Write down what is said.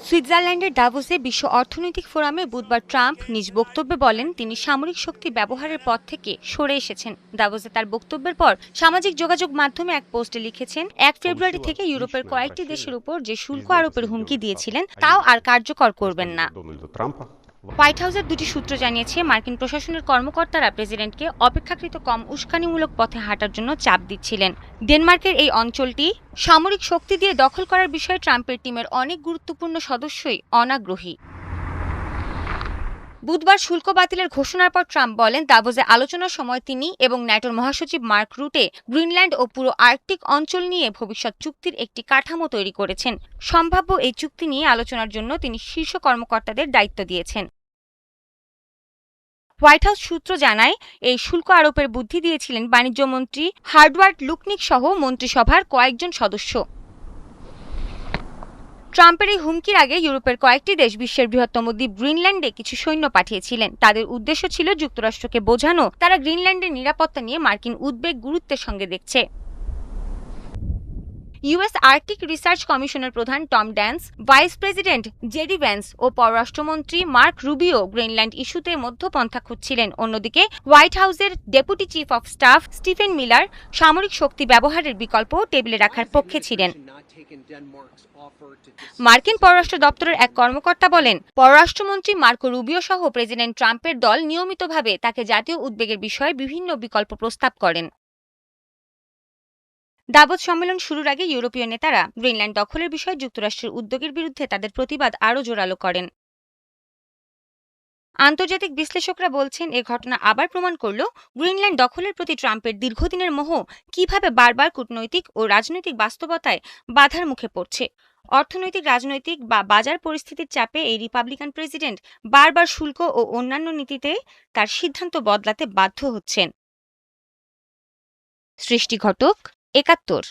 সুইজারল্যান্ডের দাভোসে বিশ্ব অর্থনৈতিক ফোরামে বুধবার ট্রাম্প নিজ বক্তব্যে বলেন তিনি সামরিক শক্তি ব্যবহারের পথ থেকে সরে এসেছেন। দাভোসে তার বক্তব্যের পর সামাজিক যোগাযোগ মাধ্যমে এক পোস্টে লিখেছেন, ১ ফেব্রুয়ারি থেকে ইউরোপের কয়েকটি দেশের উপর যে শুল্ক আরোপের হুমকি দিয়েছিলেন তাও আর কার্যকর করবেন না। হোয়াইট হাউসের দুটি সূত্র জানিয়েছে, মার্কিন প্রশাসনের কর্মকর্তারা প্রেসিডেন্টকে অপেক্ষাকৃত কম উস্কানিমূলক পথে হাঁটার জন্য চাপ দিচ্ছিলেন। ডেনমার্কের এই অঞ্চলটি সামরিক শক্তি দিয়ে দখল করার বিষয়ে ট্রাম্পের টিমের অনেক গুরুত্বপূর্ণ সদস্যই অনাগ্রহী। বুধবার শুল্ক বাতিলের ঘোষণার পর ট্রাম্প বলেন, দাভোসে আলোচনার সময় তিনি এবং ন্যাটোর মহাসচিব মার্ক রুটে গ্রিনল্যান্ড ও পুরো আর্কটিক অঞ্চল নিয়ে ভবিষ্যৎ চুক্তির একটি কাঠামো তৈরি করেছেন। সম্ভাব্য এই চুক্তি নিয়ে আলোচনার জন্য তিনি শীর্ষ কর্মকর্তাদের দায়িত্ব দিয়েছেন। হোয়াইট হাউস সূত্র জানায়, এই শুল্ক আরোপের বুদ্ধি দিয়েছিলেন বাণিজ্যমন্ত্রী হার্ডওয়ার্ড লুকনিক সহ মন্ত্রিসভার কয়েকজন সদস্য। ট্রাম্পের এই হুমকির আগে ইউরোপের কয়েকটি দেশ বিশ্বের বৃহত্তম দ্বীপ গ্রিনল্যান্ডে কিছু সৈন্য পাঠিয়েছিলেন। তাদের উদ্দেশ্য ছিল যুক্তরাষ্ট্রকে বোঝানো তারা গ্রিনল্যান্ডের নিরাপত্তা নিয়ে মার্কিন উদ্বেগ গুরুত্বের সঙ্গে দেখছে। ইউএস আর্কটিক রিসার্চ কমিশনের প্রধান Tom Dans, vice president JD Vance ও পররাষ্ট্রমন্ত্রী মার্ক রুবিও গ্রিনল্যান্ড ইস্যুতে মধ্যপন্থা খুঁজছিলেন। অন্যদিকে হোয়াইট হাউসের deputy chief of staff Stephen Miller সামরিক শক্তি ব্যবহারের বিকল্প টেবিলে রাখার পক্ষে ছিলেন। মার্কিন পররাষ্ট্র দপ্তরের এক কর্মকর্তা বলেন, পররাষ্ট্রমন্ত্রী মার্কো রুবিও সহ প্রেসিডেন্ট ট্রাম্পের দল নিয়মিতভাবে তাকে জাতীয় উদ্বেগের বিষয়ে বিভিন্ন বিকল্প প্রস্তাব করেন। দাভোস সম্মেলন শুরুর আগে ইউরোপীয় নেতারা গ্রিনল্যান্ড দখলের বিষয়ে যুক্তরাষ্ট্রের উদ্যোগের বিরুদ্ধে তাদের প্রতিবাদ আরও জোরালো করেন। আন্তর্জাতিক বিশ্লেষকরা বলছেন, এ ঘটনা আবার প্রমাণ করল গ্রিনল্যান্ড দখলের প্রতি ট্রাম্পের দীর্ঘদিনের মোহ কিভাবে বারবার কূটনৈতিক ও রাজনৈতিক বাস্তবতায় বাধার মুখে পড়ছে। অর্থনৈতিক, রাজনৈতিক বা বাজার পরিস্থিতির চাপে এই রিপাবলিকান প্রেসিডেন্ট বারবার শুল্ক ও অন্যান্য নীতিতে তার সিদ্ধান্ত বদলাতে বাধ্য হচ্ছেন। সৃষ্টি ঘটক, ৭১।